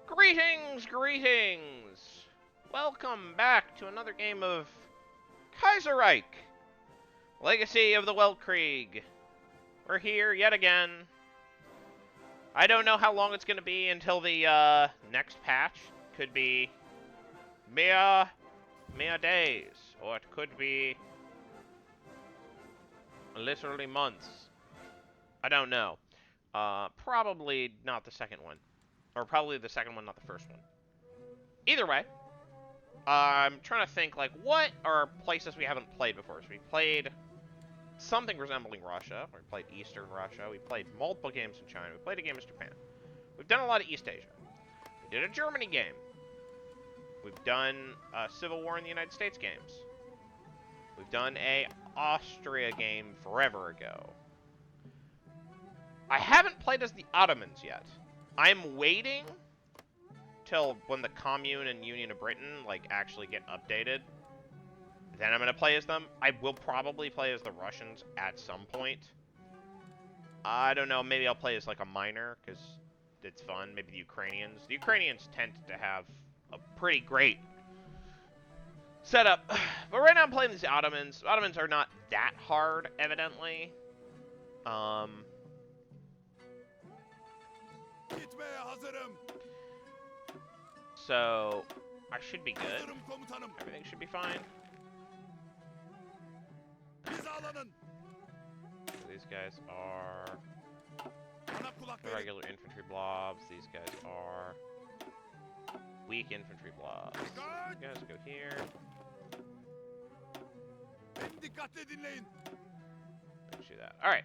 Greetings, greetings! Welcome back to another game of Kaiserreich, Legacy of the Weltkrieg. We're here yet again. I don't know how long it's going to be until the next patch. Could be mere days, or it could be literally months. I don't know. Probably not the second one. Or probably the second one, not the first one. Either way, I'm trying to think, like, what are places we haven't played before? So we played something resembling Russia. We played Eastern Russia. We played multiple games in China. We played a game in Japan. We've done a lot of East Asia. We did a Germany game. We've done a Civil War in the United States games. We've done a Austria game forever ago. I haven't played as the Ottomans yet. I'm waiting till when the Commune and Union of Britain, like, actually get updated. Then I'm going to play as them. I will probably play as the Russians at some point. I don't know, maybe I'll play as, like, a minor, because it's fun. Maybe the Ukrainians. The Ukrainians tend to have a pretty great setup. But right now I'm playing as the Ottomans. The Ottomans are not that hard, evidently. So, I should be good. Everything should be fine. So these guys are the regular infantry blobs. These guys are weak infantry blobs. So you guys go here. Let's do that. Alright.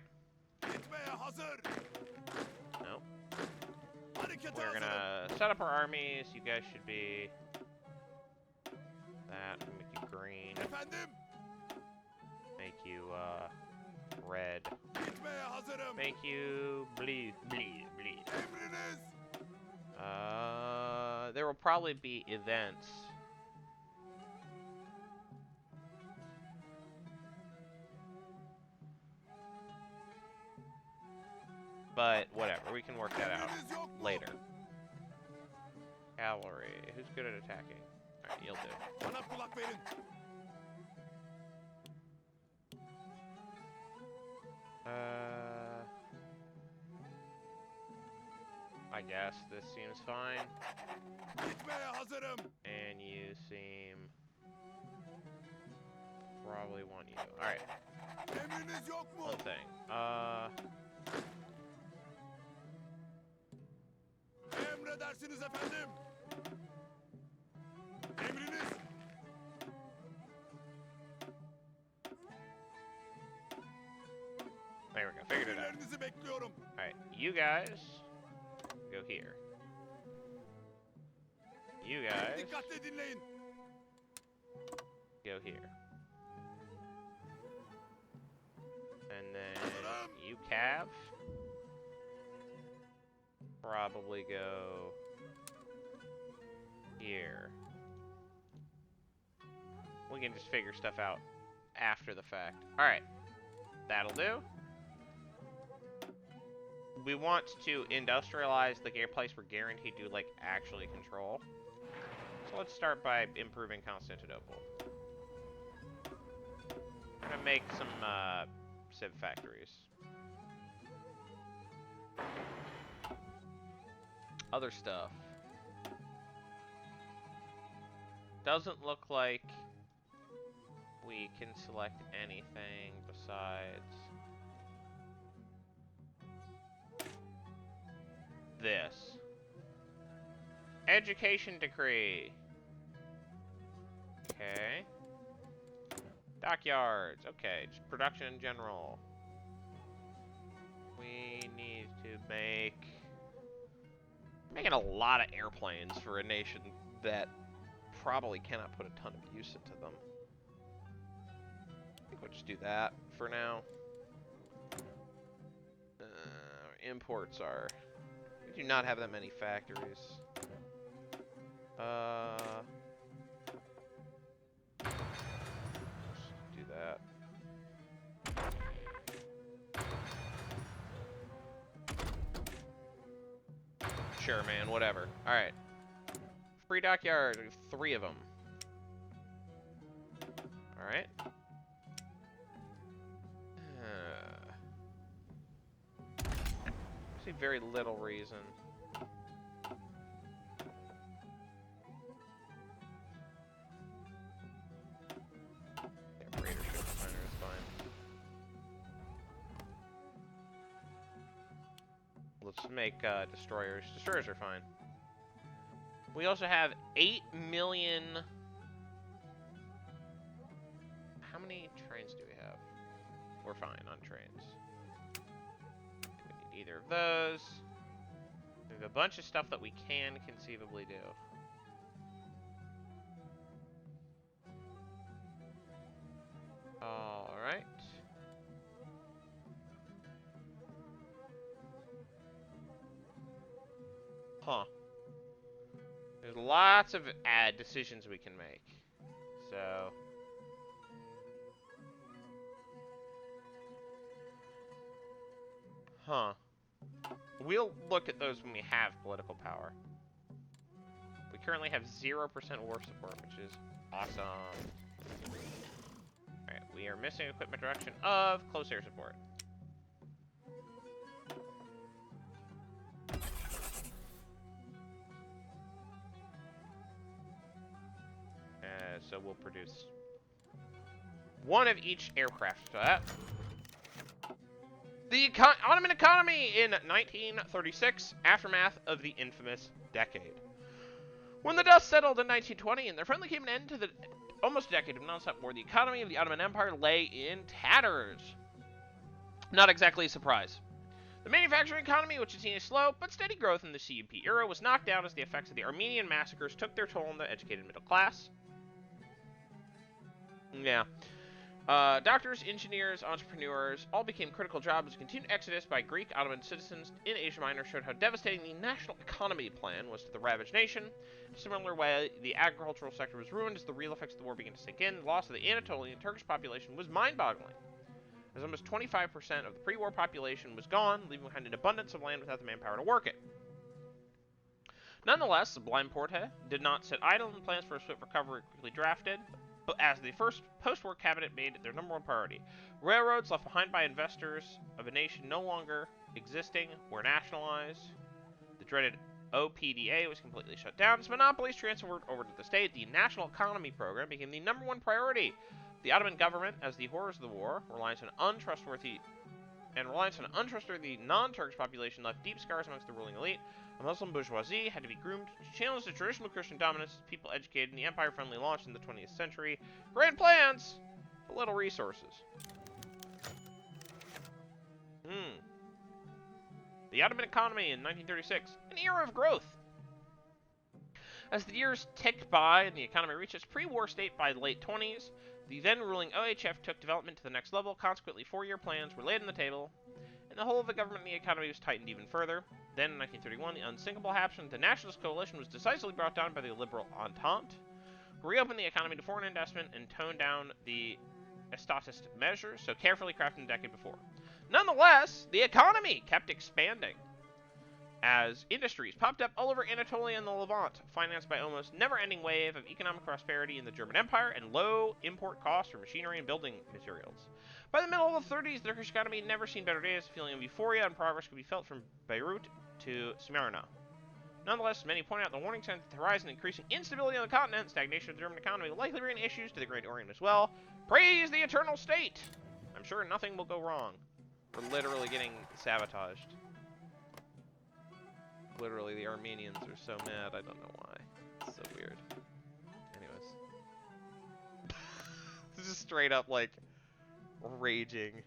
No. We're gonna set up our armies. You guys should be that. Make you green. Make you red. Make you blue. There will probably be events. But whatever, we can work that out later. Cavalry. Who's good at attacking? Alright, you'll do. I guess this seems fine. And you seem... probably want you. Alright. One thing. Emredersiniz efendim. Emriniz. There we go. Figured it out. Alright, you guys go here. You guys go here. And then you cav. Probably go here. We can just figure stuff out after the fact. Alright. That'll do. We want to industrialize the place we're guaranteed to, like, actually control. So let's start by improving Constantinople. We're gonna make some civ factories. Other stuff. Doesn't look like we can select anything besides this. Education decree. Okay. Dockyards. Okay, just production in general. We need to making a lot of airplanes for a nation that probably cannot put a ton of use into them. I think we'll just do that for now. Imports are... we do not have that many factories. Let's do that. Sure, man, whatever. Alright. Free dockyard. We have 3 of them. Alright. See very little reason. Yeah, Raider ship designer is fine. Let's make destroyers. Destroyers are fine. We also have 8 million... How many trains do we have? We're fine on trains. We need either of those. We have a bunch of stuff that we can conceivably do. Alright. Huh. There's lots of decisions we can make. So... Huh. We'll look at those when we have political power. We currently have 0% war support, which is awesome. Alright, we are missing equipment direction of close air support. So we'll produce 1 of each aircraft for that. The Ottoman economy in 1936, aftermath of the infamous decade. When the dust settled in 1920 and there finally came an end to the almost decade of non-stop war, the economy of the Ottoman Empire lay in tatters. Not exactly a surprise. The manufacturing economy, which had seen a slow but steady growth in the CUP era, was knocked down as the effects of the Armenian massacres took their toll on the educated middle class. Yeah. Doctors, engineers, entrepreneurs all became critical jobs. Continued exodus by Greek Ottoman citizens in Asia Minor showed how devastating the national economy plan was to the ravaged nation. In a similar way, the agricultural sector was ruined as the real effects of the war began to sink in. The loss of the Anatolian Turkish population was mind-boggling, as almost 25% of the pre-war population was gone, leaving behind an abundance of land without the manpower to work it. Nonetheless, the Blind Porte did not sit idle, and plans for a swift recovery quickly drafted, but as the first post-war cabinet made it their #1 priority. Railroads left behind by investors of a nation no longer existing were nationalized. The dreaded OPDA was completely shut down. As monopolies transferred over to the state, the National Economy Program became the #1 priority. The Ottoman government, as the horrors of the war, reliance on an untrustworthy non-Turkish population left deep scars amongst the ruling elite. A Muslim bourgeoisie had to be groomed to challenge the traditional Christian dominance as people educated in the empire-friendly launch in the 20th century. Grand plans, but little resources. The Ottoman economy in 1936, an era of growth. As the years ticked by and the economy reached its pre-war state by the late 20s, the then-ruling OHF took development to the next level. Consequently, 4-year plans were laid on the table, and the whole of the government and the economy was tightened even further. Then, in 1931, the unsinkable happened. The Nationalist Coalition was decisively brought down by the Liberal Entente, who reopened the economy to foreign investment and toned down the estatist measures so carefully crafted a decade before. Nonetheless, the economy kept expanding, as industries popped up all over Anatolia and the Levant, financed by almost never-ending wave of economic prosperity in the German Empire and low import costs for machinery and building materials. By the middle of the 30s, the Turkish economy had never seen better days. A feeling of euphoria and progress could be felt from Beirut to Smyrna. Nonetheless, many point out the warning signs at the horizon, increasing instability on the continent, stagnation of the German economy will likely bring issues to the Great Orient as well. Praise the eternal state! I'm sure nothing will go wrong. We're literally getting sabotaged. Literally, the Armenians are so mad, I don't know why. It's so weird. Anyways. It's just straight up, like, raging.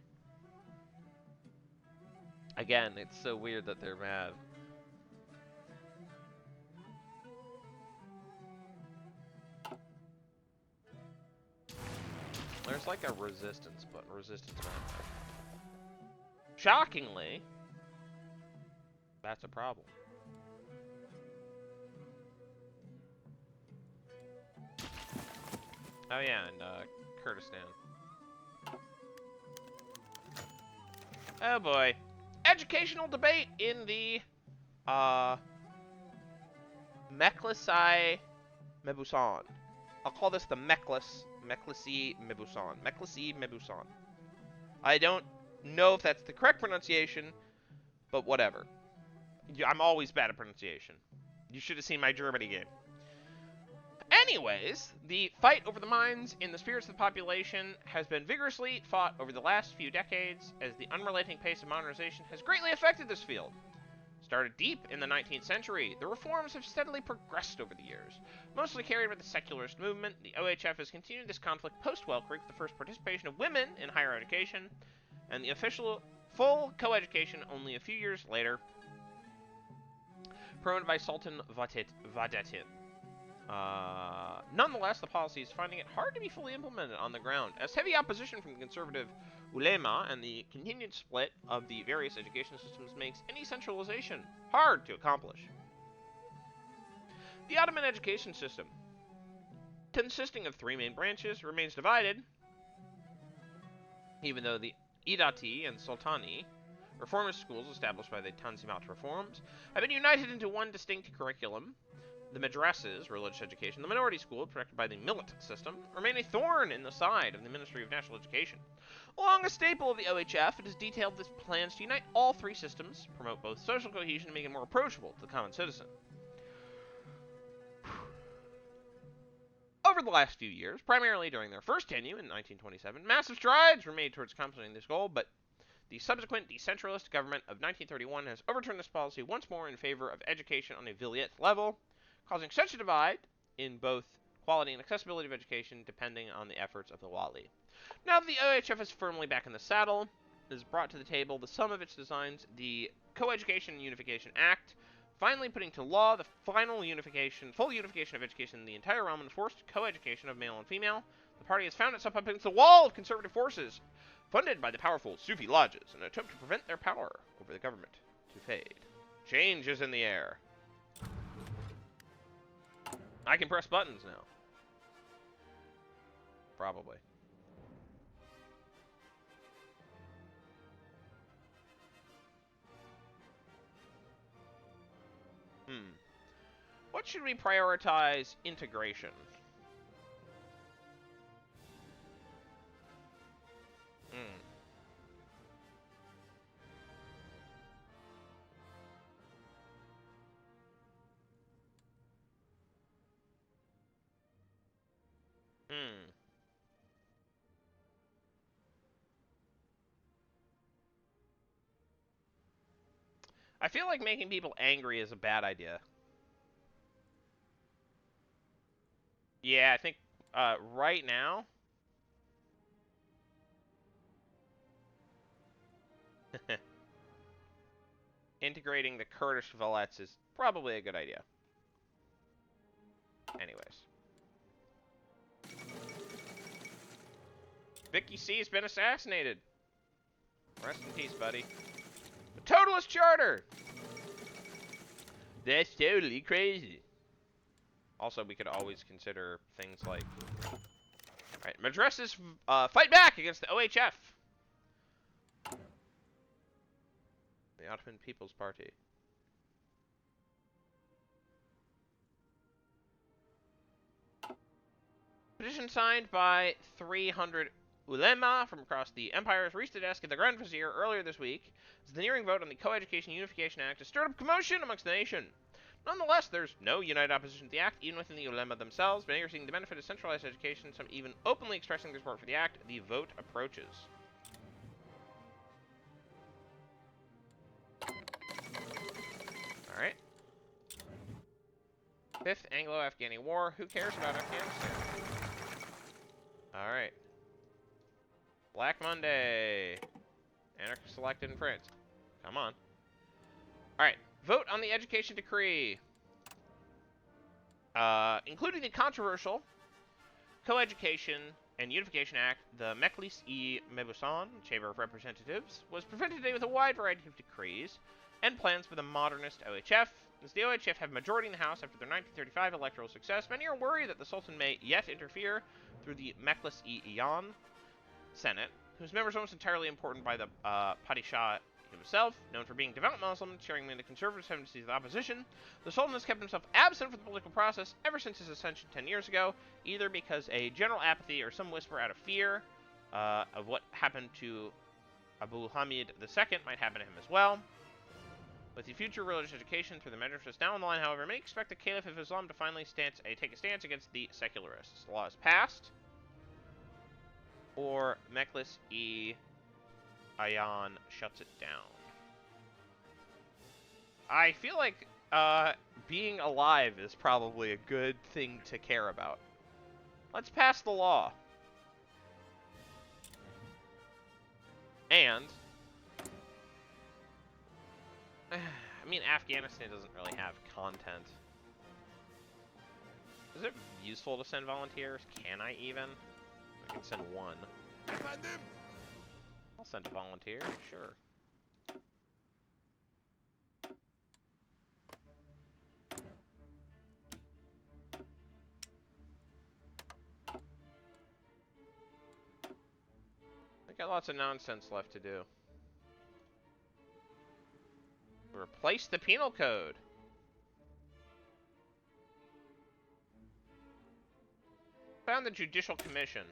Again, it's so weird that they're mad. There's like a resistance button. Resistance button. Shockingly, that's a problem. Oh yeah, and Kurdistan. Oh boy. Educational debate in the Meklisai Mebusan. I'll call this the Meclisi Mebusan. Meclisi Mebusan. I don't know if that's the correct pronunciation, but whatever. I'm always bad at pronunciation. You should have seen my Germany game. Anyways, the fight over the mines in the spirits of the population has been vigorously fought over the last few decades, as the unrelenting pace of modernization has greatly affected this field. Started deep in the 19th century, the reforms have steadily progressed over the years. Mostly carried by the secularist movement, the OHF has continued this conflict post-Weltkrieg with the first participation of women in higher education, and the official full co-education only a few years later, promoted by Sultan Vahdettin. Nonetheless, the policy is finding it hard to be fully implemented on the ground, as heavy opposition from conservative ulema and the continued split of the various education systems makes any centralization hard to accomplish. The Ottoman education system, consisting of three main branches, remains divided, even though the Idati and Sultani, reformist schools established by the Tanzimat reforms, have been united into one distinct curriculum. The madrasas, religious education, the minority school, directed by the Millet system, remain a thorn in the side of the Ministry of National Education. Along a staple of the OHF, it has detailed its plans to unite all three systems, promote both social cohesion, and make it more approachable to the common citizen. Over the last few years, primarily during their first tenure in 1927, massive strides were made towards accomplishing this goal, but the subsequent decentralist government of 1931 has overturned this policy once more in favor of education on a vilayet level, causing such a divide in both quality and accessibility of education depending on the efforts of the wali. Now that the OHF is firmly back in the saddle, it has brought to the table the sum of its designs, the Co-Education and Unification Act, finally putting to law the full unification of education in the entire realm and forced co-education of male and female. The party has found itself up against the wall of conservative forces, funded by the powerful Sufi lodges, in an attempt to prevent their power over the government to fade. Change is in the air. I can press buttons now. Probably. What should we prioritize? Integration. I feel like making people angry is a bad idea. Yeah, I think right now... integrating the Kurdish velettes is probably a good idea. Anyways. Vicky C has been assassinated. Rest in peace, buddy. The Totalist Charter! That's totally crazy. Also, we could always consider things like... Alright, madrasas fight back against the OHF. The Ottoman People's Party. Petition signed by 300 ulema from across the empire has reached the desk of the Grand Vizier earlier this week, as the nearing vote on the Co-Education Unification Act has stirred up commotion amongst the nation. Nonetheless, there's no united opposition to the act, even within the ulema themselves. Many are seeing the benefit of centralized education, some even openly expressing their support for the act. The vote approaches. Alright. 5th Anglo-Afghani War. Who cares about Afghanistan? Alright. Black Monday. Anarchist elected in France. Come on. Alright. Vote on the Education Decree. Including the controversial Co-Education and Unification Act, the Meclis-e-Mebusan Chamber of Representatives was presented today with a wide variety of decrees and plans for the modernist OHF. As the OHF have majority in the House after their 1935 electoral success, many are worried that the Sultan may yet interfere through the Meclis-e-Iyan Senate, whose members are almost entirely important by the Padishah himself, known for being a devout Muslim, sharing many of the conservative tendencies of the opposition, the Sultan has kept himself absent from the political process ever since his ascension 10 years ago, either because a general apathy or some whisper out of fear of what happened to Abu Hamid II might happen to him as well. With the future religious education through the madrasas now on the line, however, many expect the Caliph of Islam to finally take a stance against the secularists. The law is passed, or Meclis-e-Ayan shuts it down. I feel like being alive is probably a good thing to care about. Let's pass the law. And I mean, Afghanistan doesn't really have content. Is it useful to send volunteers? Can I even? I can send one. Efendim? I'll send a volunteer, sure. I got lots of nonsense left to do. Replace the penal code. Found the Judicial Commission.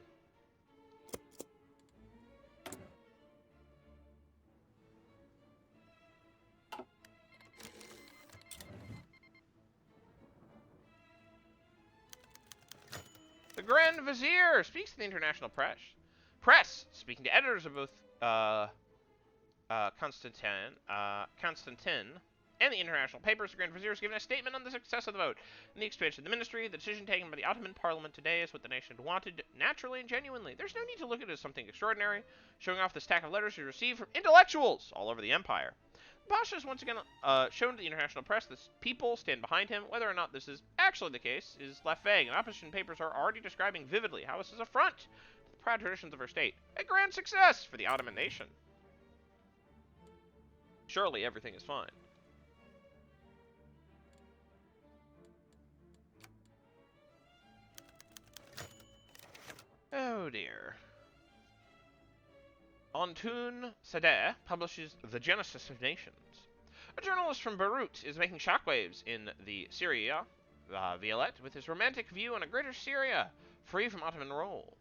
The Grand Vizier speaks to the international press. Speaking to editors of both Constantin and the international papers, the Grand Vizier has given a statement on the success of the vote and the expansion of the ministry. The decision taken by the Ottoman Parliament today is what the nation wanted, naturally and genuinely. There's no need to look at it as something extraordinary, showing off the stack of letters he received from intellectuals all over the empire. The Pasha has once again shown to the international press that people stand behind him. Whether or not this is actually the case is left vague, and opposition papers are already describing vividly how this is an affront to the proud traditions of our state. A grand success for the Ottoman nation. Surely everything is fine. Oh dear. Antoun Sadeh publishes The Genesis of Nations. A journalist from Beirut is making shockwaves in the Syria, Violet, with his romantic view on a greater Syria, free from Ottoman rule.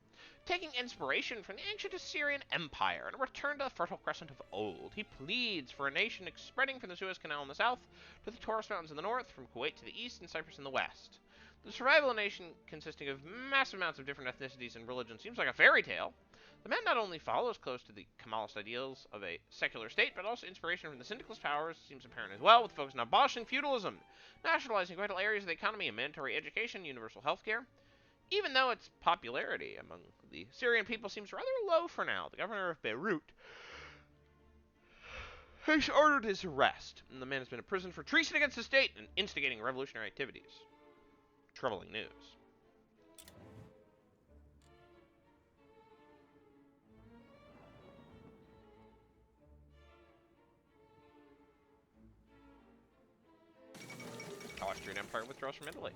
Taking inspiration from the ancient Assyrian Empire and a return to the Fertile Crescent of old, he pleads for a nation spreading from the Suez Canal in the south to the Taurus Mountains in the north, from Kuwait to the east and Cyprus in the west. The survival of a nation consisting of massive amounts of different ethnicities and religions seems like a fairy tale. The man not only follows close to the Kemalist ideals of a secular state, but also inspiration from the syndicalist powers seems apparent as well, with focus on abolishing feudalism, nationalizing vital areas of the economy and mandatory education, universal health care. Even though its popularity among the Syrian people seems rather low for now, the governor of Beirut has ordered his arrest, and the man has been imprisoned for treason against the state and instigating revolutionary activities. Troubling news. Austrian Empire withdraws from Italy.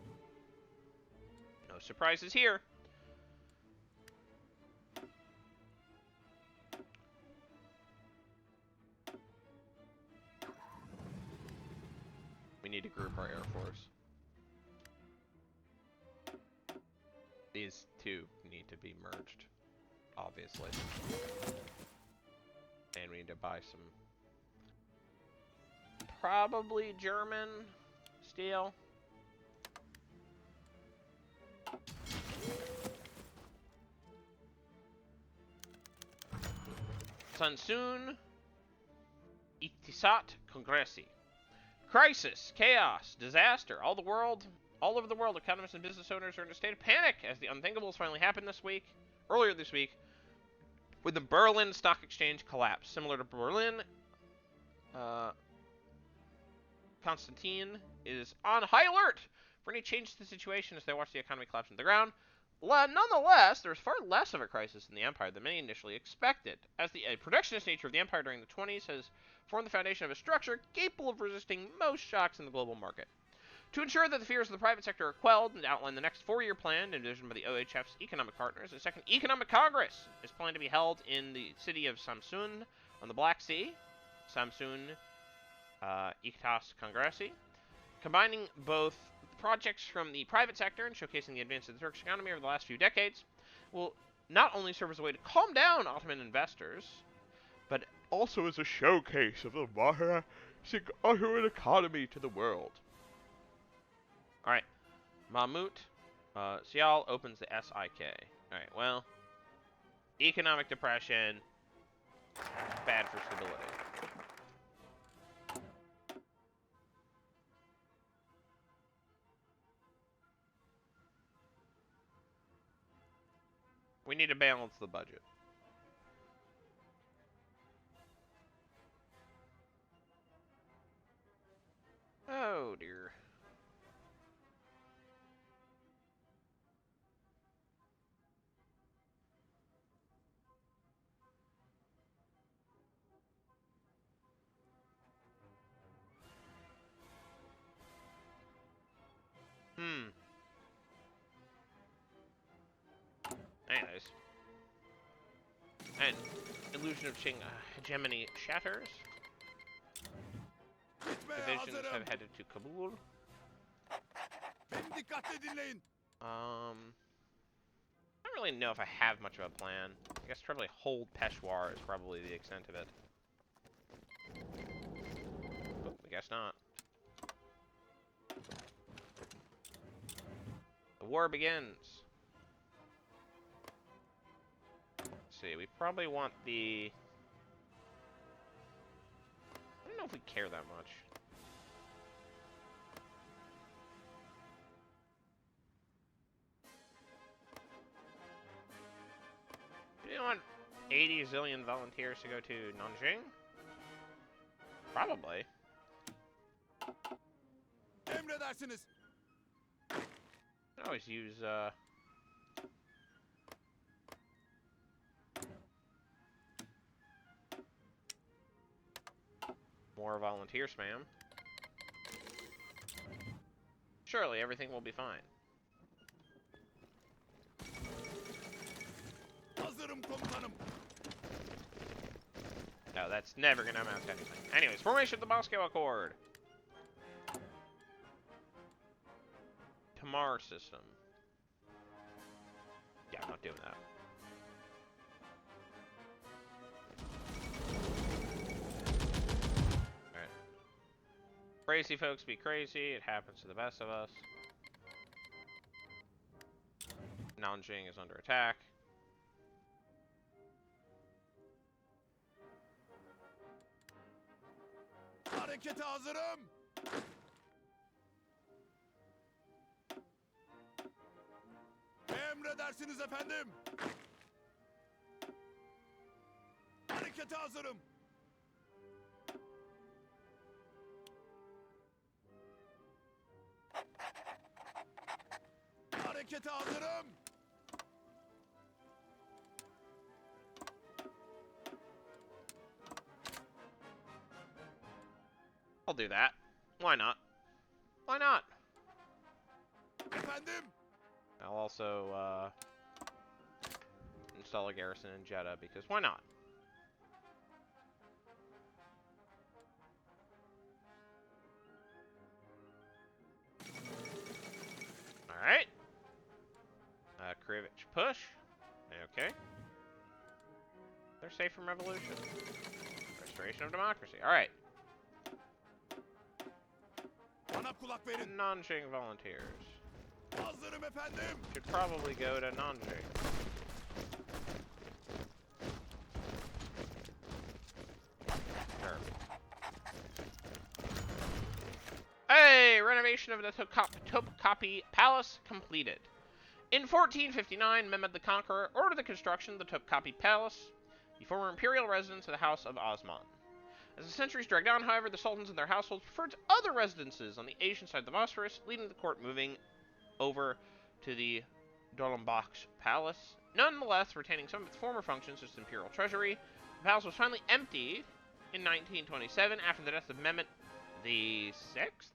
No surprises here. We need to group our air force. These two need to be merged, obviously. And we need to buy some probably German steel. Sansun Itisat Congressi. Crisis, chaos, disaster. All over the world, economists and business owners are in a state of panic as the unthinkable has finally happened earlier this week, when the Berlin Stock Exchange collapsed. Similar to Berlin, Constantine is on high alert for any change to the situation as they watch the economy collapse into the ground. Nonetheless, there's far less of a crisis in the empire than many initially expected, as the protectionist nature of the empire during the 20s has formed the foundation of a structure capable of resisting most shocks in the global market. To ensure that the fears of the private sector are quelled and outline the next 4-year plan envisioned by the OHF's economic partners, a second economic congress is planned to be held in the city of Samsun on the Black Sea. Samsun İktas Kongresi, combining both projects from the private sector and showcasing the advance of the Turkish economy over the last few decades, will not only serve as a way to calm down Ottoman investors, but also as a showcase of the modern Ottoman economy to the world. Alright, Mahmut Sial opens the SIK. Alright, well, economic depression, bad for stability. We need to balance the budget. Oh dear. Anyways. And illusion of Qing hegemony shatters. Divisions have headed to Kabul. Beni dikkatle dinleyin. I don't really know if I have much of a plan. I guess probably hold Peshawar is probably the extent of it. But I guess not. The war begins. Let's see, we probably want the... I don't know if we care that much. Do you want 80 zillion volunteers to go to Nanjing? Probably. Emredersiniz. I can always use, more volunteer spam. Surely everything will be fine. Hazırım komutanım. No, that's never going to amount to anything. Anyways, formation of the Moscow Accord. Tamar system. Yeah, I'm not doing that. Alright. Crazy folks be crazy. It happens to the best of us. Nanjing is under attack. Harekete hazırım. Emredersiniz efendim. Harekete hazırım. Harekete hazırım. I'll do that. Why not? Why not? Efendim. I'll also install a garrison in Jeddah because why not? Alright. Krivich push. Okay. They're safe from revolution. Restoration of democracy. Alright. Bana kulak verin. Nanjing volunteers. Hazırım efendim. Should probably go to Nanjing. Sure. Hey! Renovation of the Topkapi Palace completed. In 1459, Mehmed the Conqueror ordered the construction of the Topkapi Palace, the former imperial residence of the House of Osman. As the centuries dragged on, however, the sultans and their households preferred other residences on the Asian side of the Bosphorus, leading to the court moving over to the Dolmabahce Palace. Nonetheless, retaining some of its former functions as the imperial treasury, the palace was finally emptied in 1927 after the death of Mehmet the Sixth.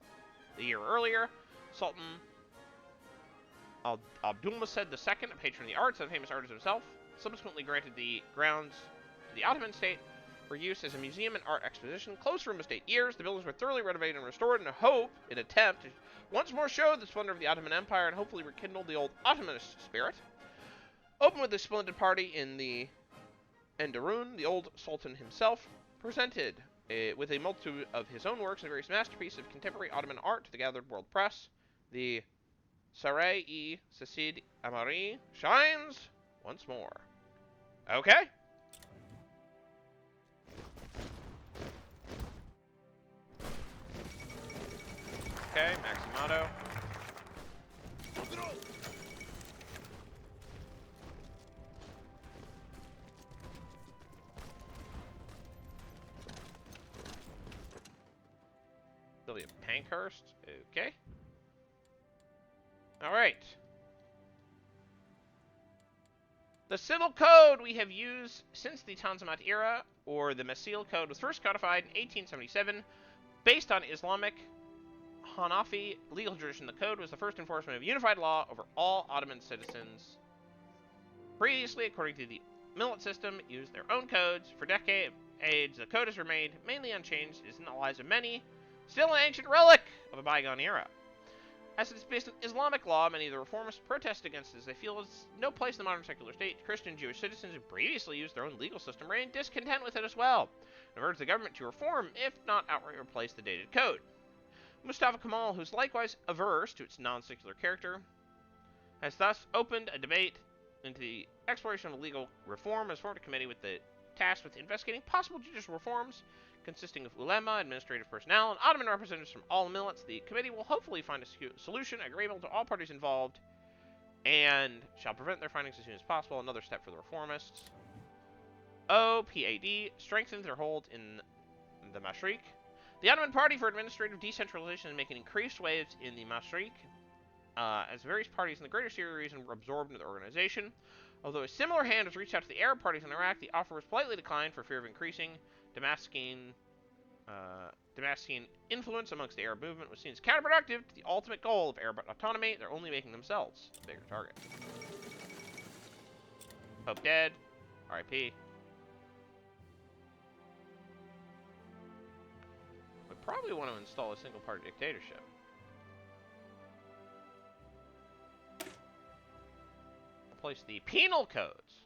The year earlier, Sultan Abdülmecid II, a patron of the arts and a famous artist himself, subsequently granted the grounds to the Ottoman state, for use as a museum and art exposition. Closed for almost 8 years, the buildings were thoroughly renovated and restored in an attempt to once more show the splendor of the Ottoman Empire and hopefully rekindle the old Ottomanist spirit. Open with a splendid party in the Enderun, the old Sultan himself presented with a multitude of his own works and various masterpieces of contemporary Ottoman art to the gathered world press. The Saray-e Sasid Amari shines once more. Okay. Okay, Maximato. William Pankhurst. Okay. Alright. The civil code we have used since the Tanzimat era, or the Masil Code, was first codified in 1877. Based on Islamic Hanafi legal tradition, the code was the first enforcement of unified law over all Ottoman citizens. Previously, according to the millet system, used their own codes. For decades, the code has remained mainly unchanged. It is in the lives of many, still an ancient relic of a bygone era. As it is based on Islamic law, many of the reformists protest against it as they feel it's no place in the modern secular state. Christian Jewish citizens who previously used their own legal system remain discontent with it as well, and urge the government to reform, if not outright replace, the dated code. Mustafa Kemal, who is likewise averse to its non-secular character, has thus opened a debate into the exploration of legal reform, has formed a committee with the tasked with investigating possible judicial reforms, consisting of ulema, administrative personnel, and Ottoman representatives from all millets. The committee will hopefully find a solution agreeable to all parties involved, and shall present their findings as soon as possible. Another step for the reformists. OPAD strengthens their hold in the Mashriq. The Ottoman Party for Administrative Decentralization is making increased waves in the Mashriq, as various parties in the Greater Syria region were absorbed into the organization. Although a similar hand was reached out to the Arab parties in Iraq, the offer was politely declined for fear of increasing Damascene influence amongst the Arab movement was seen as counterproductive to the ultimate goal of Arab autonomy. They're only making themselves a bigger target. Pope dead. R.I.P. We probably want to install a single-party dictatorship. Replace the penal codes.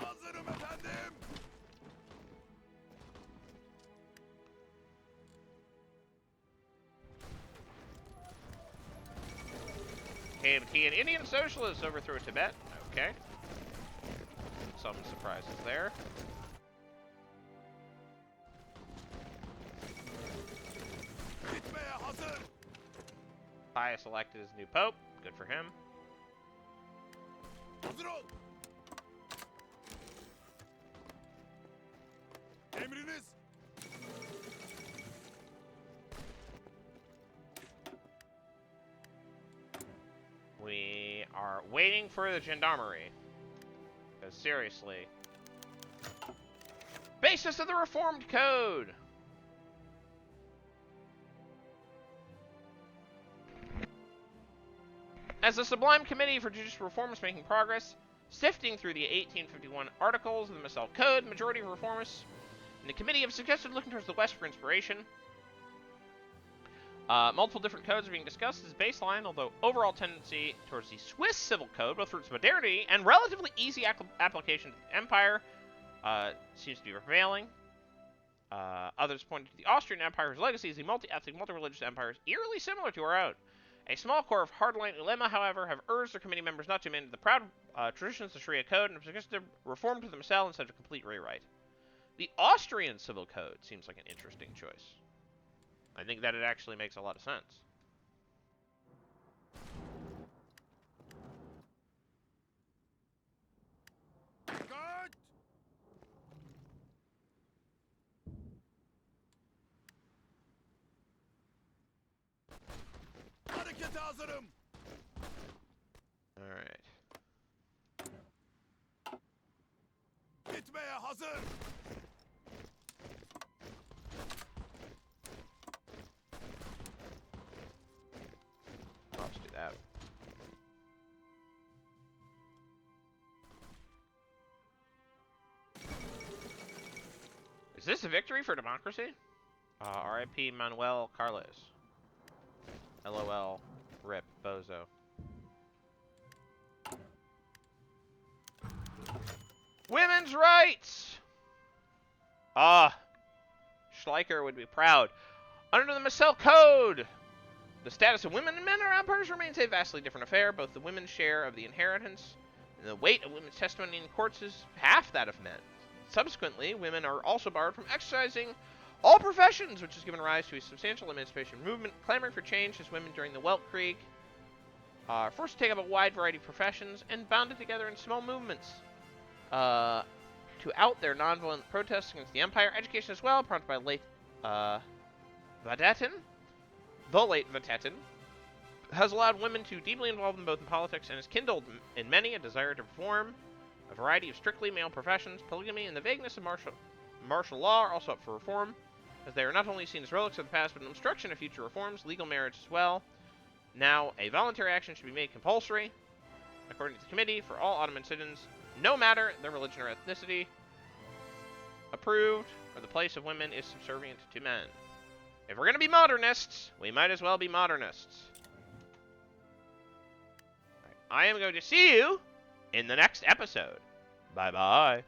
Hazırım efendim. KMT and Indian socialists overthrew Tibet. Okay. Some surprises there. Gitmeye hazır. Pius elected as new pope. Good for him. Hazır ol. Emriniz. We are waiting for the gendarmerie. Because seriously. Basis of the Reformed Code. As the Sublime Committee for Judicial Reform is making progress, sifting through the 1851 articles of the Missal Code, majority of reformists in the committee have suggested looking towards the West for inspiration. Multiple different codes are being discussed as baseline, although overall tendency towards the Swiss Civil Code, both for its modernity and relatively easy application to the Empire, seems to be prevailing. Others point to the Austrian Empire's legacy as a multi-ethnic, multi-religious empire is eerily similar to our own. A small core of hardline ulema, however, have urged their committee members not to amend the proud traditions of the Sharia Code and have suggested reform to the Missal instead of a complete rewrite. The Austrian Civil Code seems like an interesting choice. I think that it actually makes a lot of sense. Dikkat. Harekete hazırım. Alright. Gitmeye hazır. Is this a victory for democracy? R.I.P. Manuel Carlos. LOL. Rip. Bozo. Women's rights! Schleicher would be proud. Under the Missel Code, the status of women and men around Persia remains a vastly different affair. Both the women's share of the inheritance and the weight of women's testimony in courts is half that of men. Subsequently, women are also barred from exercising all professions, which has given rise to a substantial emancipation movement clamoring for change as women during the Weltkrieg are forced to take up a wide variety of professions and bounded together in small movements to out their nonviolent protests against the empire. Education as well, prompted by late Vadetin, the late Vatetin, has allowed women to deeply involve them both in politics and has kindled in many a desire to perform a variety of strictly male professions. Polygamy and the vagueness of martial law are also up for reform, as they are not only seen as relics of the past, but an obstruction of future reforms. Legal marriage as well. Now, a voluntary action should be made compulsory, according to the Committee, for all Ottoman citizens, no matter their religion or ethnicity. Approved, or the place of women is subservient to men. If we're going to be modernists, we might as well be modernists. I am going to see you in the next episode. Bye-bye.